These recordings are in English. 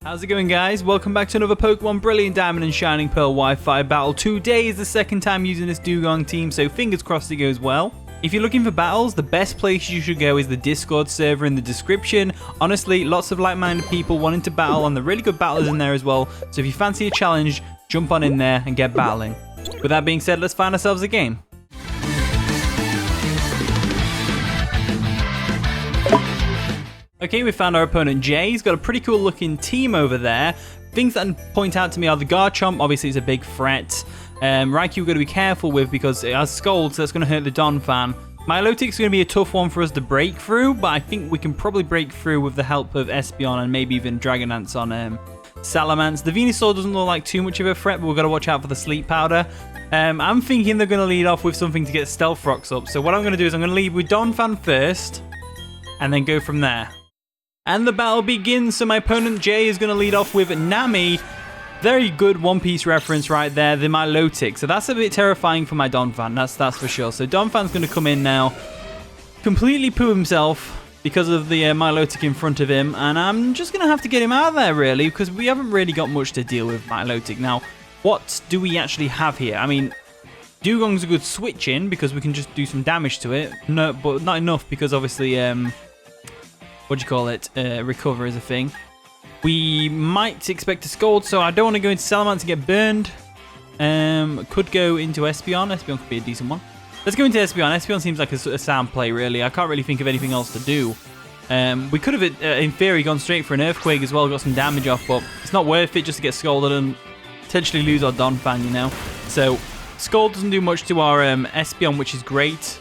How's it going, guys? Welcome back to another Pokemon Brilliant Diamond and Shining Pearl Wi-Fi battle. Today is the second time using this Dewgong team, so fingers crossed it goes well. If you're looking for battles, the best place you should go is the Discord server in the description. Honestly, lots of like-minded people wanting to battle, and the really good battlers in there as well. So if you fancy a challenge, jump on in there and get battling. With that being said, let's find ourselves a game. Okay, we found our opponent Jay. He's got a pretty cool looking team over there. Things that point out to me are the Garchomp, obviously it's a big threat. Raikou we've got to be careful with because it has Scald, so that's going to hurt the Donphan. Milotic's going to be a tough one for us to break through, but I think we can probably break through with the help of Espeon and maybe even Dragonance on Salamence. The Venusaur doesn't look like too much of a threat, but we've got to watch out for the Sleep Powder. I'm thinking they're going to lead off with something to get Stealth Rocks up. So what I'm going to do is I'm going to lead with Donphan first and then go from there. And the battle begins, so my opponent Jay is going to lead off with Nami. Very good One Piece reference right there, the Milotic. So that's a bit terrifying for my Donphan, that's for sure. So Donphan's going to come in now, completely poo himself because of the Milotic in front of him. And I'm just going to have to get him out of there, really, because we haven't really got much to deal with Milotic. Now, what do we actually have here? I mean, Dewgong's a good switch in because we can just do some damage to it. No, but not enough because obviously... recover is a thing. We might expect a Scald, so I don't want to go into Salamence and get burned. Could go into Espeon. Espeon could be a decent one. Let's go into Espeon. Espeon seems like a sound play, really. I can't really think of anything else to do. We could have, in theory, gone straight for an Earthquake as well, got some damage off, but it's not worth it just to get Scalded and potentially lose our Donphan, you know? So, Scald doesn't do much to our Espeon, which is great.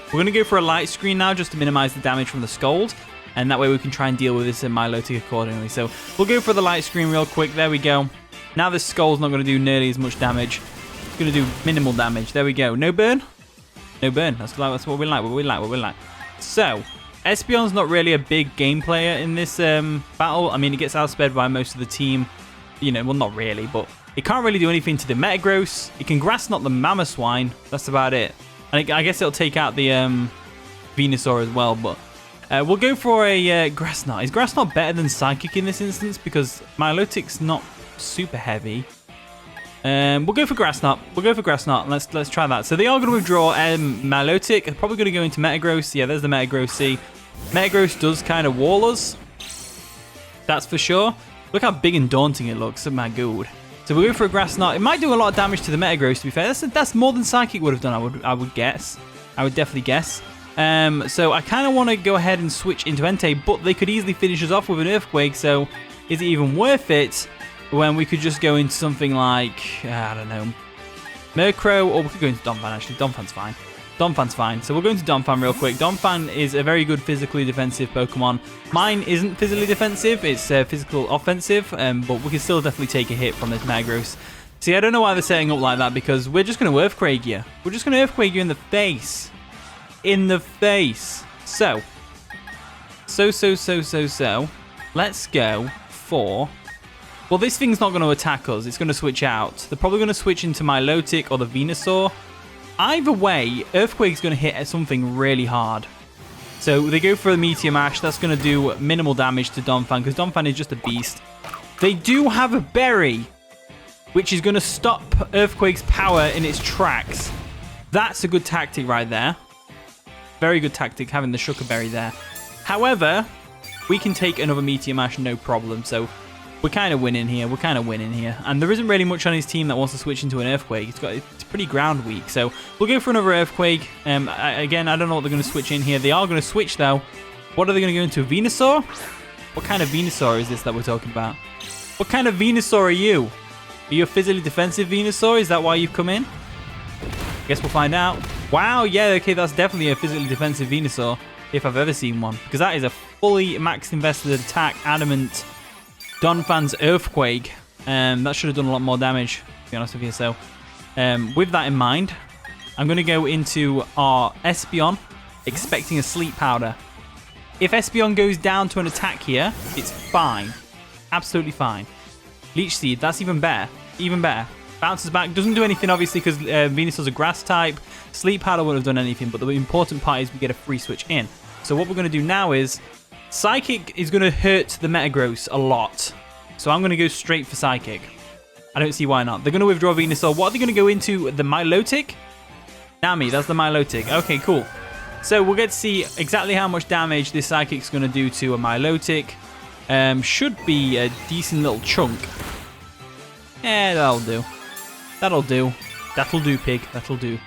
We're going to go for a Light Screen now just to minimize the damage from the Scald. And that way we can try and deal with this in Milotic accordingly. So we'll go for the Light Screen real quick. There we go. Now this Skull's not going to do nearly as much damage. It's going to do minimal damage. There we go. No burn? No burn. That's what we like. So, Espeon's not really a big game player in this battle. I mean, it gets outsped by most of the team. You know, well, not really, but it can't really do anything to the Metagross. It can Grass Knot the Mamoswine. That's about it. And I guess it'll take out the Venusaur as well, but... we'll go for a Grass Knot. Is Grass Knot better than Psychic in this instance? Because Milotic's not super heavy. We'll go for Grass Knot. Let's try that. So they are going to withdraw Milotic. Probably going to go into Metagross. Yeah, there's the Metagross C. Metagross does kind of wall us. That's for sure. Look how big and daunting it looks. Oh my god. So we'll go for a Grass Knot. It might do a lot of damage to the Metagross, to be fair. That's more than Psychic would have done, I would guess. I would definitely guess. So I kind of want to go ahead and switch into Entei, but they could easily finish us off with an Earthquake, so is it even worth it when we could just go into something like, I don't know, Murkrow, or we could go into Donphan actually. Donphan's fine. So we'll go into Donphan real quick. Donphan is a very good physically defensive Pokemon. Mine isn't physically defensive, it's physical offensive, but we can still definitely take a hit from this Metagross. See, I don't know why they're setting up like that, because we're just going to Earthquake you. We're just going to Earthquake you in the face. So let's go for, well, this thing's not going to attack us, it's going to switch out. They're probably going to switch into Milotic or the Venusaur. Either way, Earthquake's going to hit at something really hard. So they go for the Meteor Mash. That's going to do minimal damage to Donphan because Donphan is just a beast. They do have a Berry, which is going to stop Earthquake's power in its tracks. That's a good tactic right there. Very good tactic, having the Sugar Berry there. However, we can take another Meteor Mash, no problem. So we're kind of winning here. And there isn't really much on his team that wants to switch into an Earthquake. It's pretty ground weak. So we'll go for another Earthquake. Again, I don't know what they're going to switch in here. They are going to switch, though. What are they going to go into? A Venusaur? What kind of Venusaur is this that we're talking about? What kind of Venusaur are you? Are you a physically defensive Venusaur? Is that why you've come in? Guess we'll find out. Wow, yeah, okay, that's definitely a physically defensive Venusaur, if I've ever seen one. Because that is a fully max invested attack Adamant Donphan's Earthquake. That should have done a lot more damage, to be honest with you. So, with that in mind, I'm going to go into our Espeon, expecting a Sleep Powder. If Espeon goes down to an attack here, it's fine. Absolutely fine. Leech Seed, that's even better. Bounces back, doesn't do anything obviously because Venusaur's a grass type. Sleep Powder wouldn't have done anything, but the important part is we get a free switch in. So what we're going to do now is Psychic is going to hurt the Metagross a lot. So I'm going to go straight for Psychic. I don't see why not. They're going to withdraw Venusaur. What are they going to go into? The Milotic? Nami, that's the Milotic. Okay, cool. So we'll get to see exactly how much damage this Psychic's going to do to a Milotic. Should be a decent little chunk. Yeah, that'll do. That'll do. That'll do, pig. That'll do.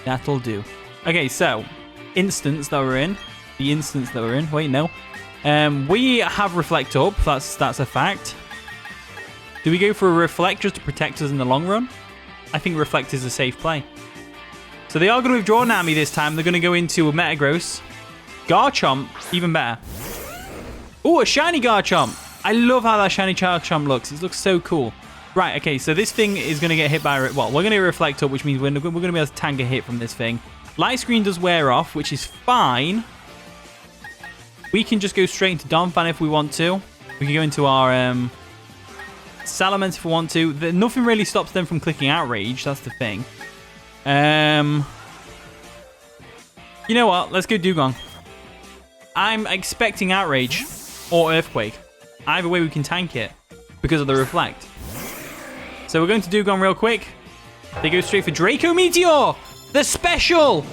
That'll do. Okay, so instance that we're in. The instance that we're in. Wait, no. We have Reflect up. That's a fact. Do we go for a Reflect just to protect us in the long run? I think Reflect is a safe play. So they are going to withdraw Nami this time. They're going to go into a Metagross. Garchomp, even better. Oh, a shiny Garchomp. I love how that shiny Garchomp looks. It looks so cool. Right, okay, so this thing is going to get hit by... Well, we're going to Reflect up, which means we're going to be able to tank a hit from this thing. Light Screen does wear off, which is fine. We can just go straight into Donphan if we want to. We can go into our... Salamence if we want to. Nothing really stops them from clicking Outrage. That's the thing. You know what? Let's go Dewgong. I'm expecting Outrage or Earthquake. Either way, we can tank it because of the Reflect. So we're going to Dewgong real quick. They go straight for Draco Meteor. The special.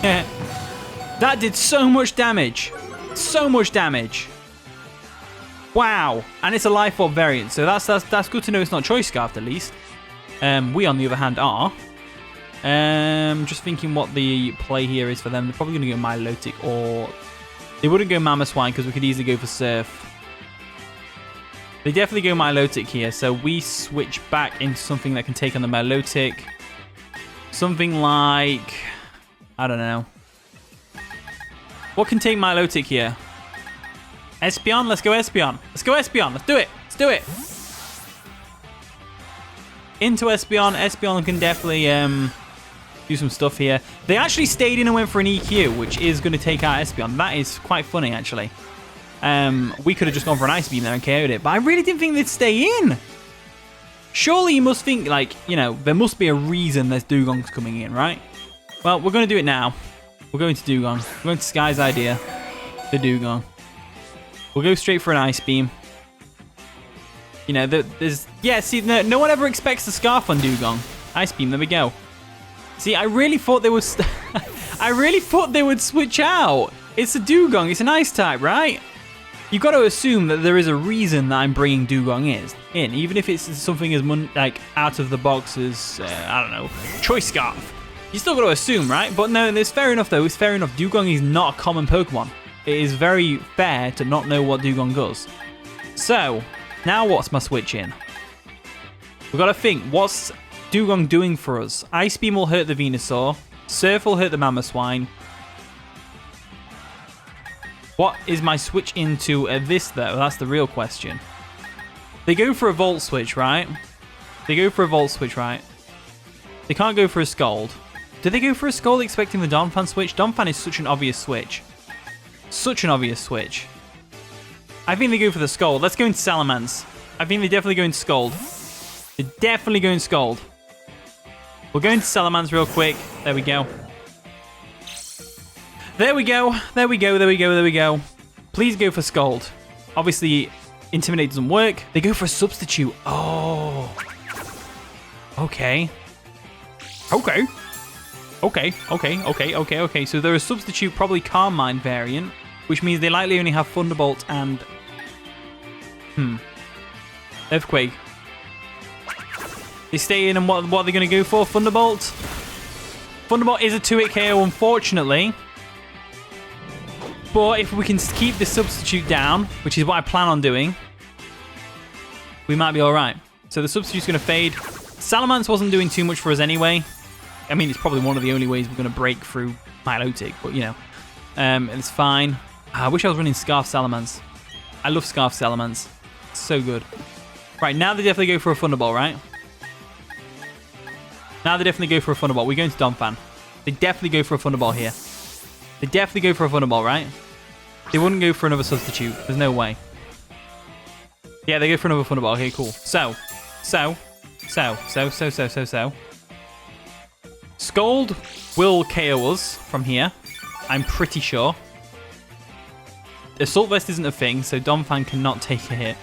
That did so much damage. So much damage. Wow. And it's a Life Orb variant. So that's good to know it's not Choice Scarf at least. We, on the other hand, are. Just thinking what the play here is for them. They're probably going to go Milotic, or... They wouldn't go Mamoswine because we could easily go for Surf. They definitely go Milotic here, so we switch back into something that can take on the Milotic. Something like... I don't know. What can take Milotic here? Espeon? Let's go Espeon. Let's go Espeon. Let's do it. Let's do it. Into Espeon. Espeon can definitely do some stuff here. They actually stayed in and went for an EQ, which is going to take out Espeon. That is quite funny, actually. We could have just gone for an Ice Beam there and KO'd it, but I really didn't think they'd stay in. Surely you must think, like, you know, there must be a reason there's Dewgongs coming in, right? Well, we're going to do it now. We're going to Dewgong. We're going to Sky's idea. The Dewgong. We'll go straight for an Ice Beam. You know, there's... Yeah, see, no one ever expects the Scarf on Dewgong. Ice Beam, there we go. See, I really thought they would... I really thought they would switch out. It's a Dewgong. It's an Ice type, right? You've got to assume that there is a reason that I'm bringing Dewgong in. Even if it's something as, like, out of the box as, I don't know, Choice Scarf. You still got to assume, right? But no, it's fair enough, though. It's fair enough. Dewgong is not a common Pokemon. It is very fair to not know what Dewgong does. So, now what's my switch in? We've got to think, what's Dewgong doing for us? Ice Beam will hurt the Venusaur. Surf will hurt the Mamoswine. What is my switch into this, though? That's the real question. They go for a Volt Switch, right? They go for a Volt Switch, right? They can't go for a Scald. Do they go for a Scald expecting the Donphan switch? Donphan is such an obvious switch. Such an obvious switch. I think they go for the Scald. Let's go into Salamence. I think they definitely go into Scald. They're definitely going Scald. We'll go into Salamence real quick. There we go. There we go. There we go. There we go. There we go. Please go for Scald. Obviously, Intimidate doesn't work. They go for a substitute. Oh. Okay. Okay. Okay. Okay. Okay. Okay. Okay. So they're a substitute, probably Calm Mind variant, which means they likely only have Thunderbolt and... Earthquake. They stay in, and what are they going to go for? Thunderbolt? Thunderbolt is a 2-hit KO, unfortunately. But if we can keep the substitute down, which is what I plan on doing, we might be alright. So the substitute's going to fade. Salamence wasn't doing too much for us anyway. I mean, it's probably one of the only ways we're going to break through Milotic, but, you know. It's fine. I wish I was running Scarf Salamence. I love Scarf Salamence. It's so good. Right, now they definitely go for a Thunderbolt, right? Now they definitely go for a Thunderbolt. We're going to Donphan. They definitely go for a Thunderbolt here. They definitely go for a Thunderbolt, right? They wouldn't go for another substitute. There's no way. Yeah, they go for another Thunderbolt. Okay, cool. So. Scald will KO us from here. I'm pretty sure. Assault Vest isn't a thing, so Donphan cannot take a hit.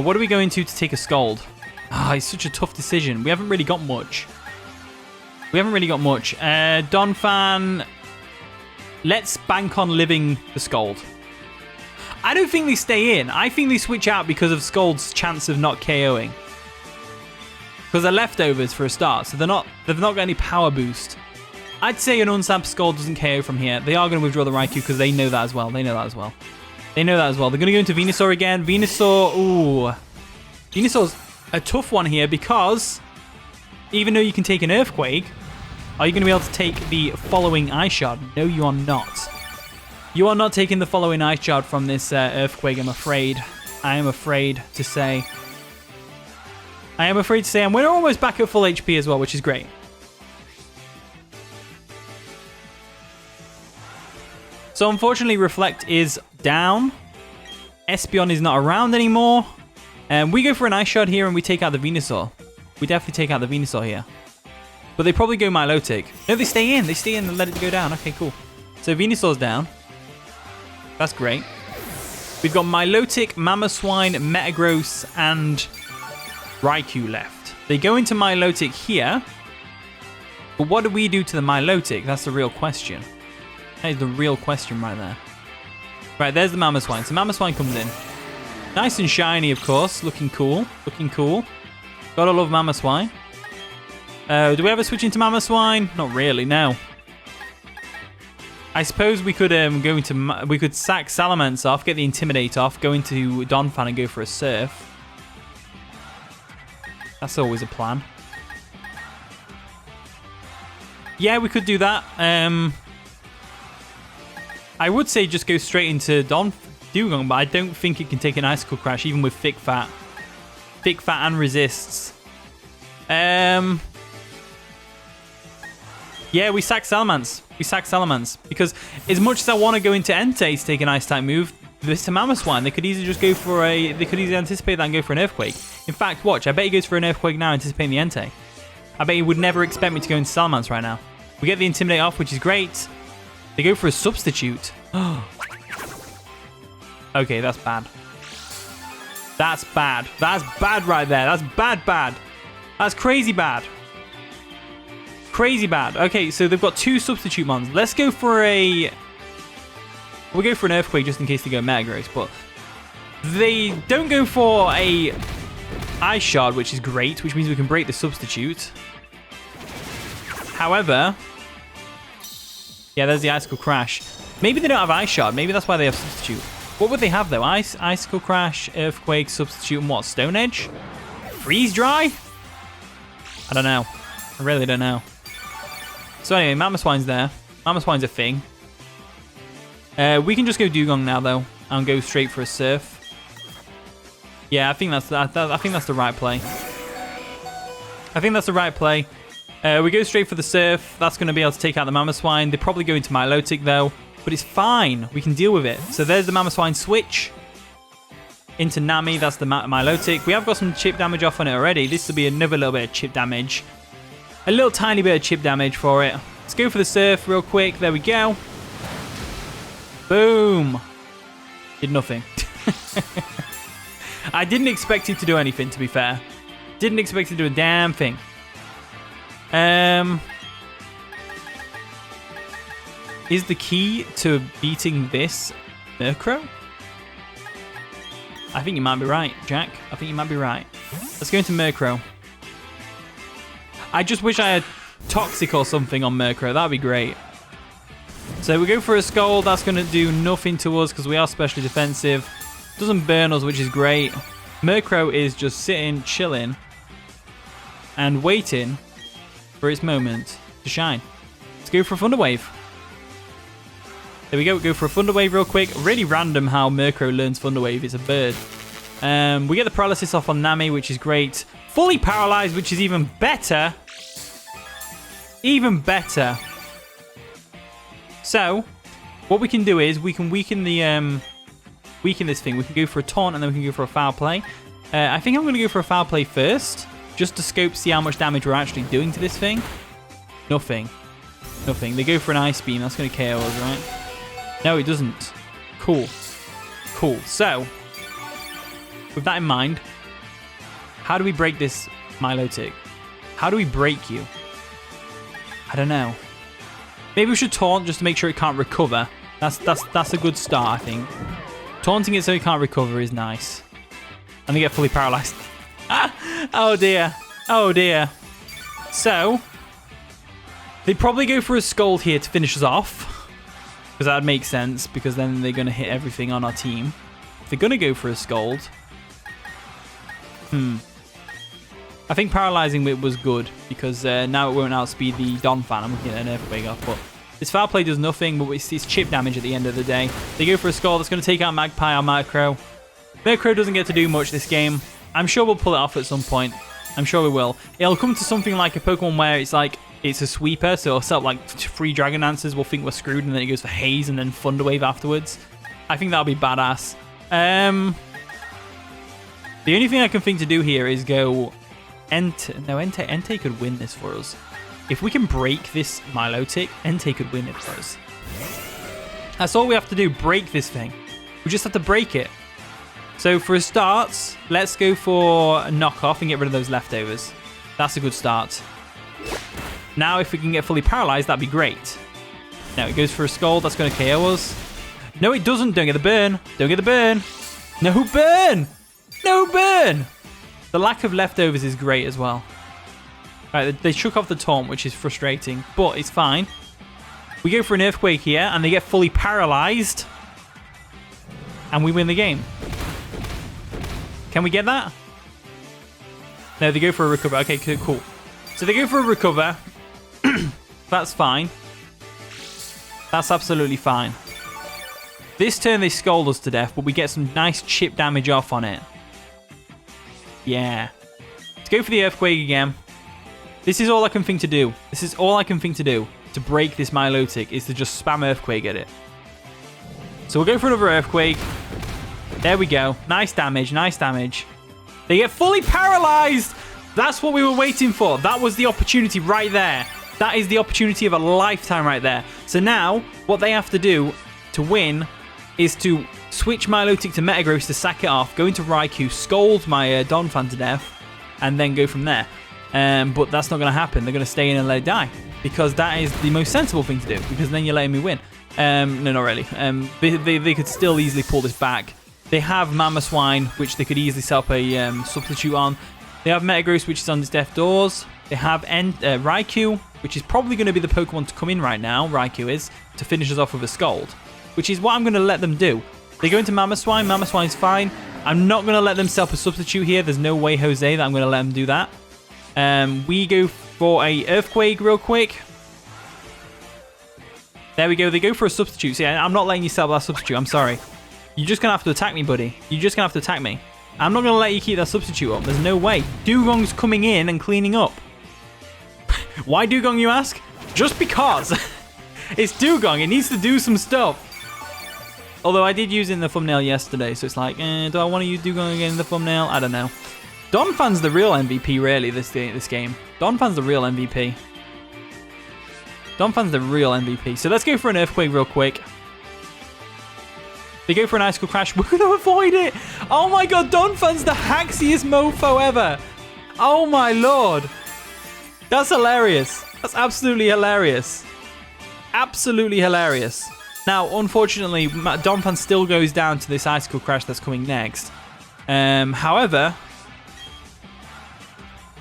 What are we going to take a Scald? Ah, it's such a tough decision. We haven't really got much. Donphan, let's bank on living the Scald. I don't think they stay in. I think they switch out because of Scald's chance of not KOing. Because they're leftovers for a start, so they've not got any power boost. I'd say an unsapped Scald doesn't KO from here. They are going to withdraw the Raikou because they know that as well. They're going to go into Venusaur again. Venusaur, ooh. Venusaur's a tough one here because even though you can take an Earthquake, are you going to be able to take the following Ice Shard? No, you are not. You are not taking the following Ice Shard from this Earthquake, I'm afraid. I am afraid to say. And we're almost back at full HP as well, which is great. So unfortunately, Reflect is down. Espeon is not around anymore. And we go for an Ice Shard here and we take out the Venusaur. We definitely take out the Venusaur here. But they probably go Milotic. No, they stay in. They stay in and let it go down. Okay, cool. So Venusaur's down. That's great. We've got Milotic, Mamoswine, Metagross, and Raikou left. They go into Milotic here. But what do we do to the Milotic? That's the real question. That is the real question right there. Right, there's the Mamoswine. So Mamoswine comes in. Nice and shiny, of course. Looking cool. Gotta love Mamoswine. Do we ever switch into Mamoswine? Not really, no. I suppose we could we could sack Salamence off, get the Intimidate off, go into Donphan and go for a Surf. That's always a plan. Yeah, we could do that. I would say just go straight into Dewgong, but I don't think it can take an Icicle Crash, even with Thick Fat. Thick Fat and resists. Yeah, we sack Salamence. Because as much as I want to go into Entei to take an Ice-type move, this to Mamoswine, they could easily just go for a... They could easily anticipate that and go for an Earthquake. In fact, watch. I bet he goes for an Earthquake now, anticipating the Entei. I bet he would never expect me to go into Salamence right now. We get the Intimidate off, which is great. They go for a Substitute. Okay, that's bad. That's bad. That's bad right there. That's bad. That's crazy bad. Crazy bad. Okay, so they've got two Substitute Mons. Let's go for a... We'll go for an Earthquake just in case they go Metagross, but they don't go for a Ice Shard, which is great, which means we can break the Substitute. However... Yeah, there's the Icicle Crash. Maybe they don't have Ice Shard. Maybe that's why they have Substitute. What would they have, though? Icicle Crash, Earthquake, Substitute, and what? Stone Edge? Freeze Dry? I don't know. I really don't know. So anyway, Mamoswine's there. Mamoswine's a thing. We can just go Dewgong now, though, and go straight for a Surf. Yeah, I think that's the right play. We go straight for the Surf. That's going to be able to take out the Mamoswine. They probably go into Milotic, though. But it's fine. We can deal with it. So there's the Mamoswine switch. Into Nami. That's the Milotic. We have got some chip damage off on it already. This will be another little bit of chip damage. A little tiny bit of chip damage for it. Let's go for the Surf real quick. There we go. Boom. Did nothing. I didn't expect it to do anything, to be fair. Didn't expect it to do a damn thing. Is the key to beating this Murkrow? I think you might be right, Jack. I think you might be right. Let's go into Murkrow. I just wish I had Toxic or something on Murkrow. That would be great. So we go for a Scald. That's going to do nothing to us because we are specially defensive. Doesn't burn us, which is great. Murkrow is just sitting, chilling, and waiting for its moment to shine. Let's go for a Thunder Wave. There we go. Go for a Thunder Wave real quick. Really random how Murkrow learns Thunder Wave. It's a bird. We get the paralysis off on Nami, which is great. Fully paralyzed, which is even better. Even better. So, what we can do is we can weaken the weaken this thing. We can go for a Taunt and then we can go for a Foul Play. I think I'm going to go for a Foul Play first, just to scope, see how much damage we're actually doing to this thing. Nothing. Nothing. They go for an Ice Beam. That's going to KO us, right? No, it doesn't. Cool. cool. So, with that in mind, how do we break this Milotic? How do we break you? I don't know. Maybe we should taunt just to make sure it can't recover. That's a good start, I think. Taunting it so it can't recover is nice. And they get fully paralyzed. Oh dear. Oh dear. So, they'd probably go for a Scold here to finish us off. Because that would make sense, because then they're going to hit everything on our team. If they're going to go for a Scold... I think paralyzing it was good, because now it won't outspeed the Donphan. I'm looking at an Earthquake off, but this foul play does nothing, but it's chip damage at the end of the day. They go for a Scold that's going to take out Magpie or Murkrow. Murkrow doesn't get to do much this game. I'm sure we'll pull it off at some point. I'm sure we will. It'll come to something like a Pokemon where it's like, it's a sweeper, so it'll set up like 3 Dragon Dancers, we'll think we're screwed, and then it goes for Haze and then Thunder Wave afterwards. I think that'll be badass. The only thing I can think to do here is go Entei could win this for us. If we can break this Milotic, Entei could win it for us. That's all we have to do, break this thing. We just have to break it. So for a start, let's go for a knockoff and get rid of those leftovers. That's a good start. Now if we can get fully paralyzed, that'd be great. Now it goes for a Scold, that's going to KO us. No it doesn't, don't get the burn. Don't get the burn. No burn! No burn! The lack of leftovers is great as well. Right, they shook off the taunt, which is frustrating, but it's fine. We go for an Earthquake here, and they get fully paralyzed. And we win the game. Can we get that? No, they go for a recover. Okay, cool. So they go for a recover. That's fine. That's absolutely fine. This turn they Scold us to death, but we get some nice chip damage off on it. Yeah. Let's go for the Earthquake again. This is all I can think to do. This is all I can think to do to break this Milotic is to just spam Earthquake at it. So we'll go for another Earthquake. There we go. Nice damage, nice damage. They get fully paralyzed. That's what we were waiting for. That was the opportunity right there. That is the opportunity of a lifetime right there. So now, what they have to do to win is to switch Milotic to Metagross to sack it off, go into Raikou, Scold my Donphan to death, and then go from there. But that's not going to happen. They're going to stay in and let it die. Because that is the most sensible thing to do. Because then you're letting me win. No, not really. They could still easily pull this back. They have Mamoswine, which they could easily set up a substitute on. They have Metagross, which is on his death doors. They have Raikou, which is probably going to be the Pokemon to come in right now. Raikou is, to finish us off with a Scold. Which is what I'm going to let them do. They go into Mamoswine. Mamoswine's fine. I'm not going to let them set up a substitute here. There's no way, Jose, that I'm going to let them do that. We go for a Earthquake real quick. There we go. They go for a substitute. See, I'm not letting you set up that substitute. I'm sorry. You're just going to have to attack me, buddy. You're just going to have to attack me. I'm not going to let you keep that substitute up. There's no way. Dewgong's coming in and cleaning up. Why Dewgong, you ask? Just because. It's Dewgong. It needs to do some stuff. Although I did use it in the thumbnail yesterday, so it's like, do I want to use Dewgong again in the thumbnail? I don't know. Donphan's the real MVP, really, this game. Donphan's the real MVP. Donphan's the real MVP. So let's go for an Earthquake real quick. They go for an Icicle Crash. We're going to avoid it. Oh my god, Donphan's the haxiest mofo ever. Oh my lord. That's hilarious. That's absolutely hilarious. Absolutely hilarious. Now, unfortunately, Donphan still goes down to this Icicle Crash that's coming next. However,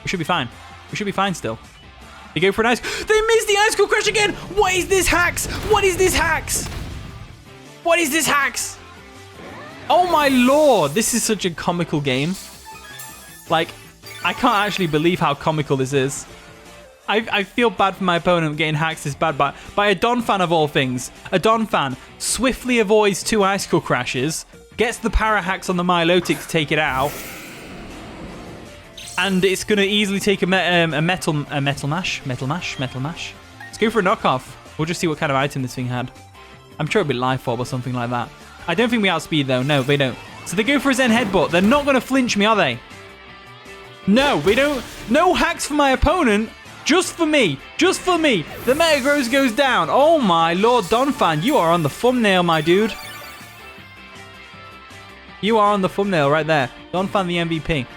we should be fine. We should be fine still. They go for an ice. They missed the Icicle Crash again. What is this hacks? What is this hacks? What is this hacks? Oh my lord. This is such a comical game. Like, I can't actually believe how comical this is. I feel bad for my opponent getting hacked this bad by a Donphan of all things. A Donphan swiftly avoids 2 Icicle Crashes, gets the Para Hacks on the Milotic to take it out, and it's going to easily take a Metal Mash. Let's go for a knockoff. We'll just see what kind of item this thing had. I'm sure it'll be Life Orb or something like that. I don't think we outspeed though. No, they don't. So they go for a Zen Headbutt. They're not going to flinch me, are they? No, we don't. No hacks for my opponent. Just for me. Just for me. The Metagross goes down. Oh my lord, Donphan, you are on the thumbnail, my dude. You are on the thumbnail right there. Donphan the MVP.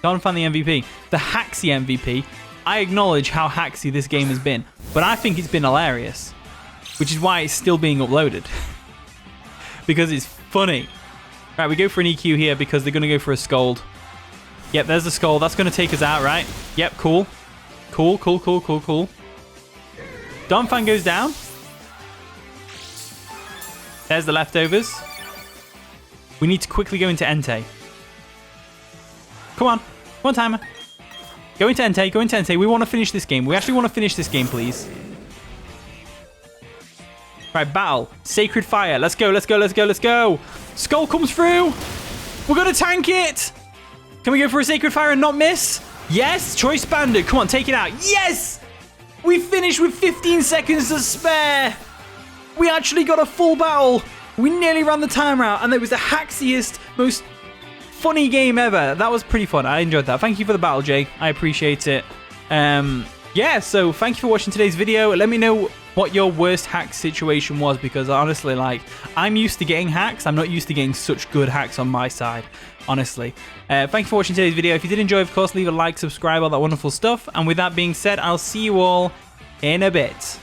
Donphan the MVP. The Haxie MVP. I acknowledge how haxy this game has been, but I think it's been hilarious, which is why it's still being uploaded. Because it's funny. Right, we go for an EQ here because they're going to go for a Scold. Yep, there's the Scold. That's going to take us out, right? Yep, cool. Cool. Donphan goes down. There's the leftovers. We need to quickly go into Entei. Come on, timer. Go into Entei. We want to finish this game. We actually want to finish this game, please. Right, battle. Sacred Fire. Let's go. Skull comes through. We're going to tank it. Can we go for a Sacred Fire and not miss? Yes. Choice Bandit. Come on, take it out. Yes. We finished with 15 seconds to spare. We actually got a full battle. We nearly ran the timer out, and it was the haxiest, most funny game ever. That was pretty fun. I enjoyed that. Thank you for the battle, Jay. I appreciate it. Yeah, so thank you for watching today's video. Let me know what your worst hack situation was, because honestly, like, I'm used to getting hacks. I'm not used to getting such good hacks on my side, honestly. Thank you for watching today's video. If you did enjoy, of course, leave a like, subscribe, all that wonderful stuff. And with that being said, I'll see you all in a bit.